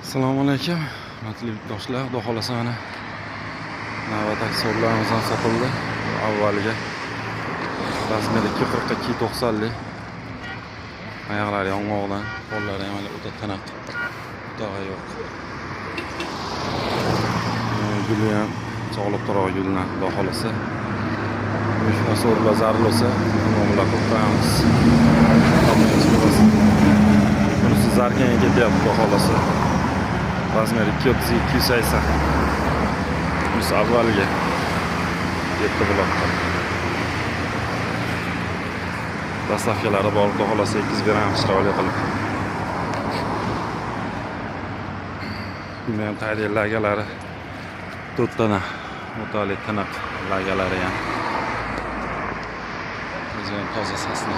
Assalomu alaykum. Hurmatli do'stlar, xudo xolasa mana navbat aksiyonlarimiz ham sotildi. Avvaliga rasmiyda 240 290lik. Oyoqlari yong'oqdan, qo'llari ham o'ta tiniq. O'tag'i yo'q. Guli ham sog'liq turog'i guldan, xudo xolasa. Shuna so'rlar zarur bo'lsa, muomala qilib qo'yamiz. Bunisi zarkanga ketyapti, xudo xolasa. Razmeri 230-280. Bunisi avvaliga yetti buloqda. Dastavkalari bor, xudo xolasa 8 beramiz chiroyli qilib. Buni ham tayyor lagalari 4 dona o'tali tiniq lagalari ham. O'zi ham toza sasni.